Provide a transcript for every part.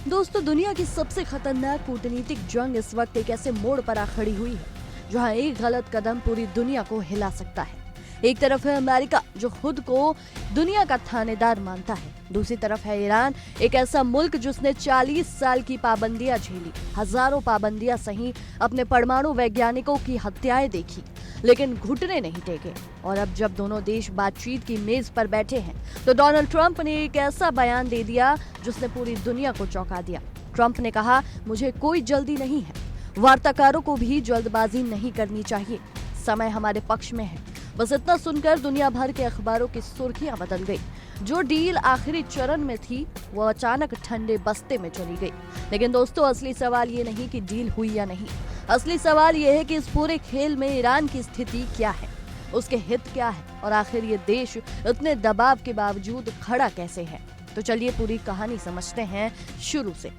दोस्तों, दुनिया की सबसे खतरनाक कूटनीतिक जंग इस वक्त एक ऐसे मोड़ पर आ खड़ी हुई है जहां एक गलत कदम पूरी दुनिया को हिला सकता है। एक तरफ है अमेरिका, जो खुद को दुनिया का थानेदार मानता है। दूसरी तरफ है ईरान, एक ऐसा मुल्क जिसने 40 साल की पाबंदियां झेली, हजारों पाबंदियां सही, अपने परमाणु वैज्ञानिकों की हत्याएं देखी, लेकिन घुटने नहीं टेके। और अब जब दोनों देश बातचीत की मेज पर बैठे हैं तो डोनाल्ड ट्रंप ने एक ऐसा बयान दे दिया जिसने पूरी दुनिया को चौंका दिया। ट्रंप ने कहा, मुझे कोई जल्दी नहीं है, वार्ताकारों को भी जल्दबाजी नहीं करनी चाहिए, समय हमारे पक्ष में है। बस इतना सुनकर दुनिया भर के अखबारों की सुर्खियां बदल गई। जो डील आखिरी चरण में थी वो अचानक ठंडे बस्ते में चली गई। लेकिन दोस्तों, असली सवाल ये नहीं कि डील हुई या नहीं, असली सवाल ये है कि इस पूरे खेल में ईरान की स्थिति क्या है, उसके हित क्या है, और आखिर ये देश इतने दबाव के बावजूद खड़ा कैसे है। तो चलिए पूरी कहानी समझते हैं शुरू से।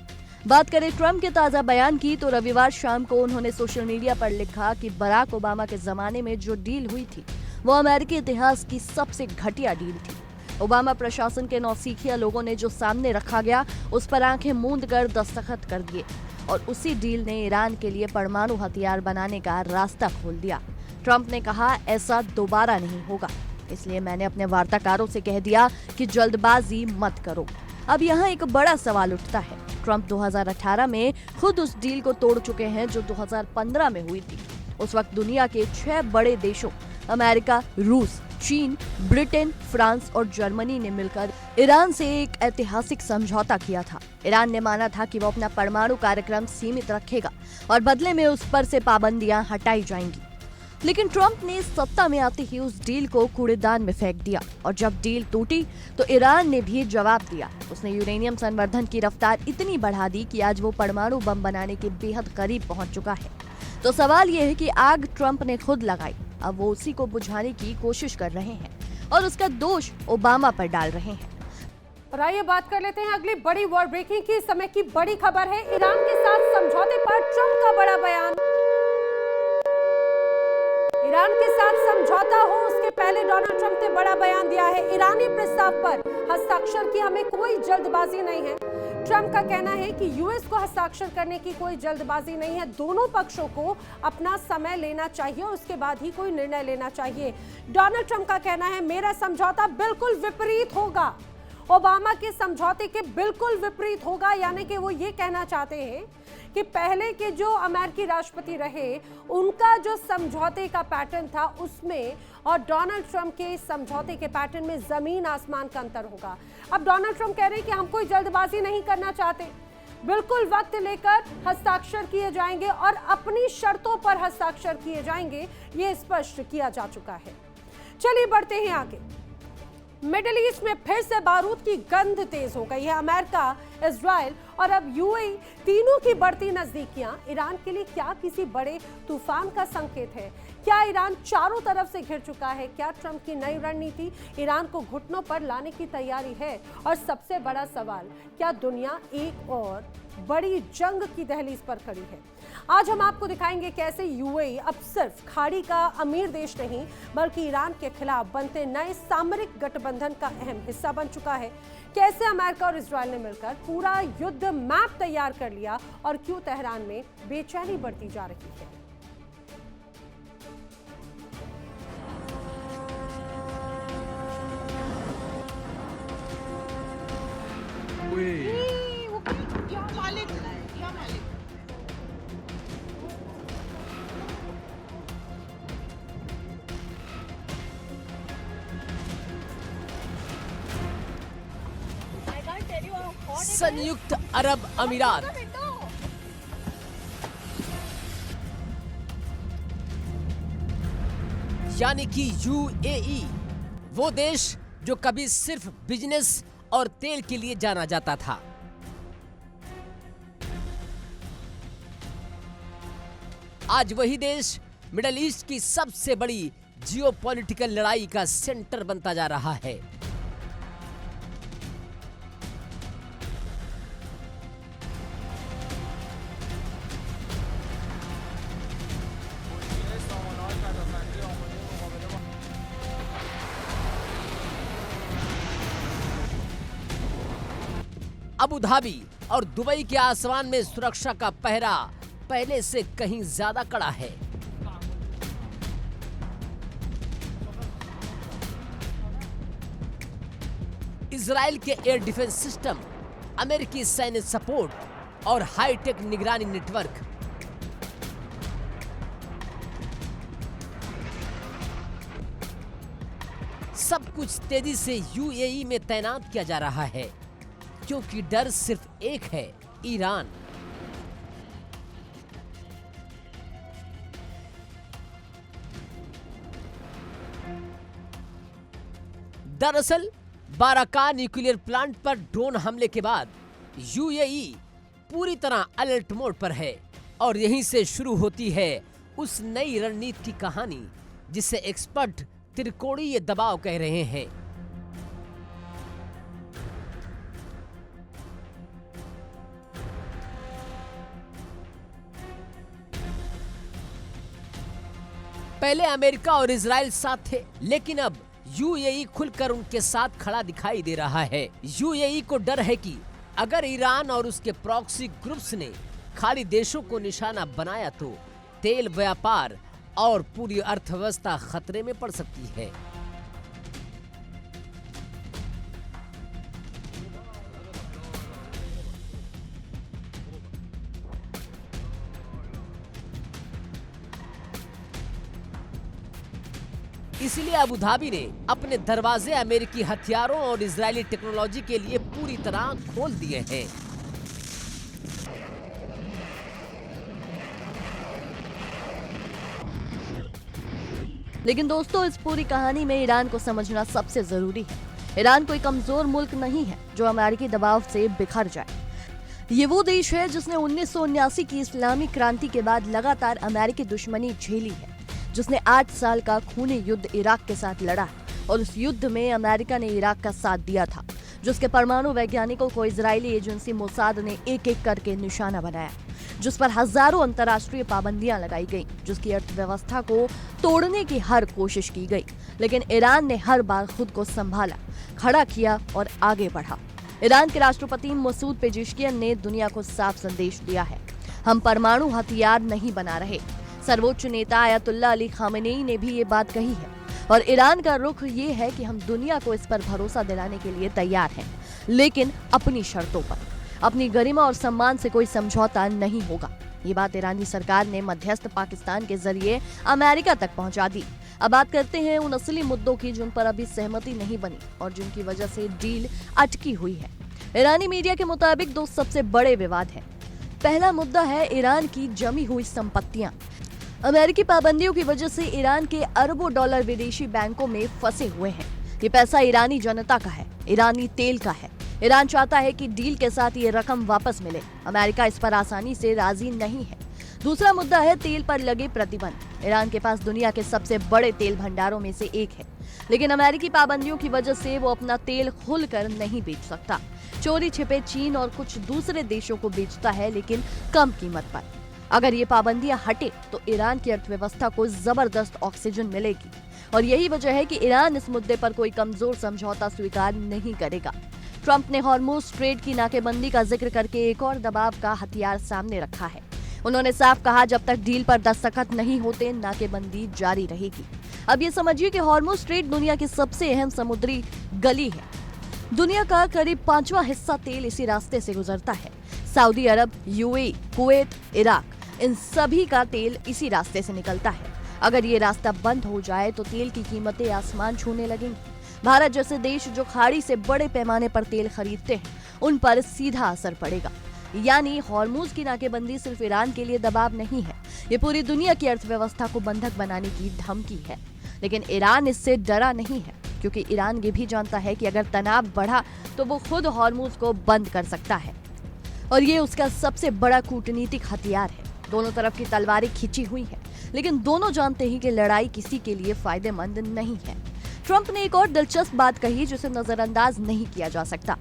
बात करें ट्रंप के ताजा बयान की तो रविवार शाम को उन्होंने सोशल मीडिया पर लिखा कि बराक ओबामा के जमाने में जो डील हुई थी वो अमेरिकी इतिहास की सबसे घटिया डील थी। ओबामा प्रशासन के नौसिखिया लोगों ने जो सामने रखा गया उस पर आंखें मूंद कर दस्तखत कर दिए, और उसी डील ने ईरान के लिए परमाणु हथियार बनाने का रास्ता खोल दिया। ट्रंप ने कहा, ऐसा दोबारा नहीं होगा, इसलिए मैंने अपने वार्ताकारों से कह दिया कि जल्दबाजी मत करो। अब यहाँ एक बड़ा सवाल उठता है। ट्रंप 2018 में खुद उस डील को तोड़ चुके हैं जो 2015 में हुई थी। उस वक्त दुनिया के 6 बड़े देशों अमेरिका, रूस, चीन, ब्रिटेन, फ्रांस और जर्मनी ने मिलकर ईरान से एक ऐतिहासिक समझौता किया था। ईरान ने माना था कि वो अपना परमाणु कार्यक्रम सीमित रखेगा और बदले में उस पर से पाबंदियां हटाई जाएंगी। लेकिन ट्रंप ने सत्ता में आते ही उस डील को कूड़ेदान में फेंक दिया, और जब डील टूटी तो ईरान ने भी जवाब दिया। उसने यूरेनियम संवर्धन की रफ्तार इतनी बढ़ा दी कि आज वो परमाणु बम बनाने के बेहद करीब पहुंच चुका है। तो सवाल ये है कि आग ट्रंप ने खुद लगाई, अब वो उसी को बुझाने की कोशिश कर रहे हैं और उसका दोष ओबामा पर डाल रहे हैं। और आइए बात कर लेते हैं अगली बड़ी वॉर ब्रेकिंग की। समय की बड़ी खबर है, ईरान के साथ समझौते पर ट्रंप का बड़ा बयान। ईरान के साथ समझौता हो उसके पहले डोनाल्ड ट्रंप ने बड़ा बयान दिया है। ईरानी प्रस्ताव पर हस्ताक्षर की हमें कोई जल्दबाजी नहीं है। ट्रंप का कहना है कि यूएस को हस्ताक्षर करने की कोई जल्दबाजी नहीं है, दोनों पक्षों को अपना समय लेना चाहिए और उसके बाद ही कोई निर्णय लेना चाहिए। डोनाल्ड ट्रंप का कहना है, मेरा समझौता बिल्कुल विपरीत होगा, ओबामा के समझौते के बिल्कुल विपरीत होगा। यानी कि वो ये कहना चाहते हैं कि पहले के जो अमेरिकी राष्ट्रपति रहे उनका जो समझौते का पैटर्न था उसमें और डोनाल्ड ट्रंप के समझौते के पैटर्न में जमीन आसमान का अंतर होगा। अब डोनाल्ड ट्रंप कह रहे हैं कि हम कोई जल्दबाजी नहीं करना चाहते, बिल्कुल वक्त लेकर हस्ताक्षर किए जाएंगे और अपनी शर्तों पर हस्ताक्षर किए जाएंगे, ये स्पष्ट किया जा चुका है। चलिए बढ़ते हैं आगे। मिडिल ईस्ट में फिर से बारूद की गंध तेज हो गई है। अमेरिका, इजराइल और अब यूएई तीनों की बढ़ती नजदीकियां ईरान के लिए क्या किसी बड़े तूफान का संकेत है? क्या ईरान चारों तरफ से घिर चुका है? क्या ट्रंप की नई रणनीति ईरान को घुटनों पर लाने की तैयारी है? और सबसे बड़ा सवाल, क्या दुनिया एक और बड़ी जंग की दहलीज पर खड़ी है? आज हम आपको दिखाएंगे कैसे यूएई अब सिर्फ खाड़ी का अमीर देश नहीं बल्कि ईरान के खिलाफ बनते नए सामरिक गठबंधन का अहम हिस्सा बन चुका है। कैसे अमेरिका और इजराइल ने मिलकर पूरा युद्ध मैप तैयार कर लिया और क्यों तेहरान में बेचैनी बढ़ती जा रही है। संयुक्त अरब अमीरात यानी कि यूएई, वो देश जो कभी सिर्फ बिजनेस और तेल के लिए जाना जाता था, आज वही देश मिडिल ईस्ट की सबसे बड़ी जियोपॉलिटिकल लड़ाई का सेंटर बनता जा रहा है। अबू धाबी और दुबई के आसमान में सुरक्षा का पहरा पहले से कहीं ज्यादा कड़ा है। इजराइल के एयर डिफेंस सिस्टम, अमेरिकी सैन्य सपोर्ट और हाईटेक निगरानी नेटवर्क, सब कुछ तेजी से यूएई में तैनात किया जा रहा है, क्योंकि डर सिर्फ एक है, ईरान। दरअसल बाराका न्यूक्लियर प्लांट पर ड्रोन हमले के बाद यूएई पूरी तरह अलर्ट मोड पर है और यहीं से शुरू होती है उस नई रणनीति की कहानी जिसे एक्सपर्ट त्रिकोणीय दबाव कह रहे हैं। पहले अमेरिका और इजराइल साथ थे, लेकिन अब यूएई खुलकर उनके साथ खड़ा दिखाई दे रहा है। यूएई को डर है कि अगर ईरान और उसके प्रॉक्सी ग्रुप्स ने खाड़ी देशों को निशाना बनाया तो तेल व्यापार और पूरी अर्थव्यवस्था खतरे में पड़ सकती है। इसलिए अबू धाबी ने अपने दरवाजे अमेरिकी हथियारों और इजरायली टेक्नोलॉजी के लिए पूरी तरह खोल दिए हैं। लेकिन दोस्तों, इस पूरी कहानी में ईरान को समझना सबसे जरूरी है। ईरान कोई कमजोर मुल्क नहीं है जो अमेरिकी दबाव से बिखर जाए। ये वो देश है जिसने 1979 की इस्लामी क्रांति के बाद लगातार अमेरिकी दुश्मनी झेली है, जिसने 8 साल का खूनी युद्ध इराक के साथ लड़ा है और उस युद्ध में अमेरिका ने इराक का साथ दिया था, जिसके परमाणु वैज्ञानिकों को इजरायली एजेंसी मोसाद ने एक एक करके निशाना बनाया, जिस पर हजारों अंतर्राष्ट्रीय पाबंदियां लगाई गईं, जिसकी अर्थव्यवस्था को तोड़ने की हर कोशिश की गई। लेकिन ईरान ने हर बार खुद को संभाला, खड़ा किया और आगे बढ़ा। ईरान के राष्ट्रपति मसूद पेजेश्कियन ने दुनिया को साफ संदेश दिया है, हम परमाणु हथियार नहीं बना रहे। सर्वोच्च नेता आयतुल्लाह अली खामेनेई ने भी ये बात कही है और ईरान का रुख ये है कि हम दुनिया को इस पर भरोसा दिलाने के लिए तैयार हैं, लेकिन अपनी शर्तों पर। अपनी गरिमा और सम्मान से कोई समझौता नहीं होगा। ये बात ईरानी सरकार ने मध्यस्थ पाकिस्तान के जरिए अमेरिका तक पहुंचा दी। अब बात करते हैं उन असली मुद्दों की जिन पर अभी सहमति नहीं बनी और जिनकी वजह से डील अटकी हुई है। ईरानी मीडिया के मुताबिक 2 सबसे बड़े विवाद हैं। पहला मुद्दा है ईरान की जमी हुई संपत्तियां। अमेरिकी पाबंदियों की वजह से ईरान के अरबों डॉलर विदेशी बैंकों में फंसे हुए हैं। ये पैसा ईरानी जनता का है, ईरानी तेल का है। ईरान चाहता है कि डील के साथ ये रकम वापस मिले। अमेरिका इस पर आसानी से राजी नहीं है। दूसरा मुद्दा है तेल पर लगे प्रतिबंध। ईरान के पास दुनिया के सबसे बड़े तेल भंडारों में से एक है, लेकिन अमेरिकी पाबंदियों की वजह से वो अपना तेल खुलकर नहीं बेच सकता। चोरी छिपे चीन और कुछ दूसरे देशों को बेचता है, लेकिन कम कीमत पर। अगर ये पाबंदियां हटे तो ईरान की अर्थव्यवस्था को जबरदस्त ऑक्सीजन मिलेगी और यही वजह है कि ईरान इस मुद्दे पर कोई कमजोर समझौता स्वीकार नहीं करेगा। ट्रंप ने हॉर्मुज स्ट्रेट की नाकेबंदी का जिक्र करके एक और दबाव का हथियार सामने रखा है। उन्होंने साफ कहा, जब तक डील पर दस्तखत नहीं होते नाकेबंदी जारी रहेगी। अब ये समझिए कि हॉर्मुज स्ट्रेट दुनिया की सबसे अहम समुद्री गली है। दुनिया का करीब 5वां हिस्सा तेल इसी रास्ते से गुजरता है। सऊदी अरब, यूएई, कुवैत, इराक, इन सभी का तेल इसी रास्ते से निकलता है। अगर ये रास्ता बंद हो जाए तो तेल की कीमतें आसमान छूने लगेंगी। भारत जैसे देश जो खाड़ी से बड़े पैमाने पर तेल खरीदते हैं, उन पर सीधा असर पड़ेगा। यानी हॉर्मुज की नाकेबंदी सिर्फ ईरान के लिए दबाव नहीं है, ये पूरी दुनिया की अर्थव्यवस्था को बंधक बनाने की धमकी है। लेकिन ईरान इससे डरा नहीं है, क्योंकि ईरान ये भी जानता है कि अगर तनाव बढ़ा तो वो खुद हॉर्मुज को बंद कर सकता है और ये उसका सबसे बड़ा कूटनीतिक हथियार है। दोनों तरफ की तलवारें खिंची हुई हैं, लेकिन दोनों जानते हैं कि लड़ाई किसी के लिए फायदेमंद नहीं है। ट्रंप ने एक और दिलचस्प बात कही जिसे नजरअंदाज नहीं किया जा सकता।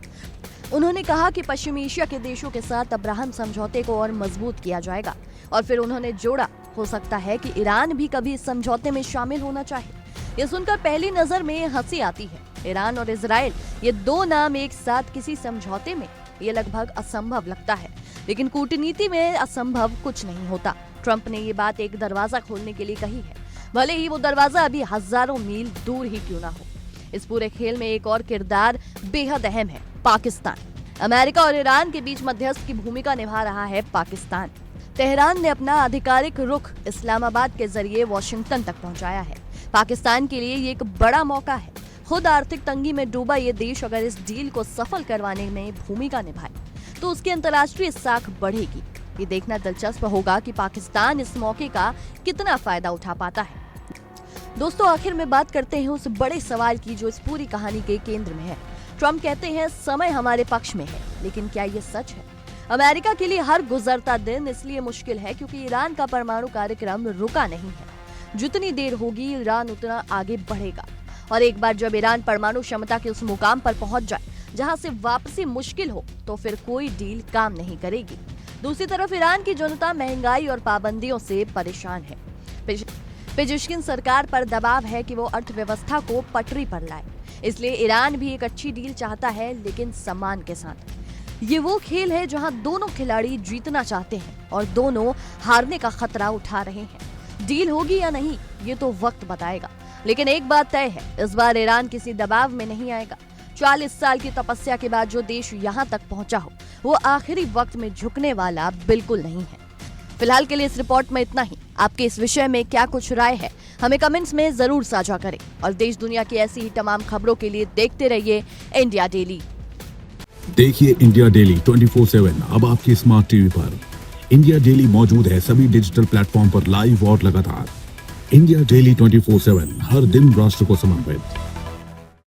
उन्होंने कहा कि पश्चिमी एशिया के देशों के साथ अब्राहम समझौते को और मजबूत किया जाएगा और फिर उन्होंने जोड़ा, हो सकता है कि ईरान भी कभी इस समझौते में शामिल होना चाहे। ये सुनकर पहली नजर में हंसी आती है। ईरान और इजराइल, ये 2 नाम एक साथ किसी समझौते में, ये लगभग असंभव लगता है, लेकिन कूटनीति में असंभव कुछ नहीं होता। ट्रंप ने ये बात एक दरवाजा खोलने के लिए कही है, भले ही वो दरवाजा अभी हजारों मील दूर ही क्यों ना हो। इस पूरे खेल में एक और किरदार बेहद अहम है, पाकिस्तान। अमेरिका और ईरान के बीच मध्यस्थ की भूमिका निभा रहा है पाकिस्तान। तेहरान ने अपना आधिकारिक रुख इस्लामाबाद के जरिए वॉशिंगटन तक पहुंचाया है। पाकिस्तान के लिए ये एक बड़ा मौका है। खुद आर्थिक तंगी में डूबा ये देश अगर इस डील को सफल करवाने में भूमिका निभाए तो उसकी अंतर्राष्ट्रीय साख बढ़ेगी। ये देखना दिलचस्प होगा कि पाकिस्तान इस मौके का कितना फायदा उठा पाता है। दोस्तों, आखिर में बात करते हैं उस बड़े सवाल की जो इस पूरी कहानी के केंद्र में है। ट्रंप कहते हैं समय हमारे पक्ष में है, लेकिन क्या ये सच है? अमेरिका के लिए हर गुजरता दिन इसलिए मुश्किल है क्योंकि ईरान का परमाणु कार्यक्रम रुका नहीं है। जितनी देर होगी ईरान उतना आगे बढ़ेगा, और एक बार जब ईरान परमाणु क्षमता के उस मुकाम पर पहुंच जाए जहां से वापसी मुश्किल हो, तो फिर कोई डील काम नहीं करेगी। दूसरी तरफ ईरान की जनता महंगाई और पाबंदियों से परेशान है। पेजेश्किन सरकार पर दबाव है कि वो अर्थव्यवस्था को पटरी पर लाए, इसलिए ईरान भी एक अच्छी डील चाहता है, लेकिन सम्मान के साथ। ये वो खेल है जहां दोनों खिलाड़ी जीतना चाहते हैं और दोनों हारने का खतरा उठा रहे हैं। डील होगी या नहीं ये तो वक्त बताएगा, लेकिन एक बात तय है, इस बार ईरान किसी दबाव में नहीं आएगा। 40 साल की तपस्या के बाद जो देश यहाँ तक पहुंचा हो, वो आखिरी वक्त में झुकने वाला बिल्कुल नहीं है। फिलहाल के लिए इस रिपोर्ट में इतना ही। आपके इस विषय में क्या कुछ राय है, हमें कमेंट्स में जरूर साझा करें, और देश दुनिया की ऐसी ही तमाम खबरों के लिए देखते रहिए इंडिया डेली। देखिए इंडिया डेली 24/7 अब आपकी स्मार्ट टीवी पर। इंडिया डेली मौजूद है सभी डिजिटल प्लेटफॉर्म पर लाइव और लगातार। इंडिया डेली 24/7 हर दिन राष्ट्र को समर्पित।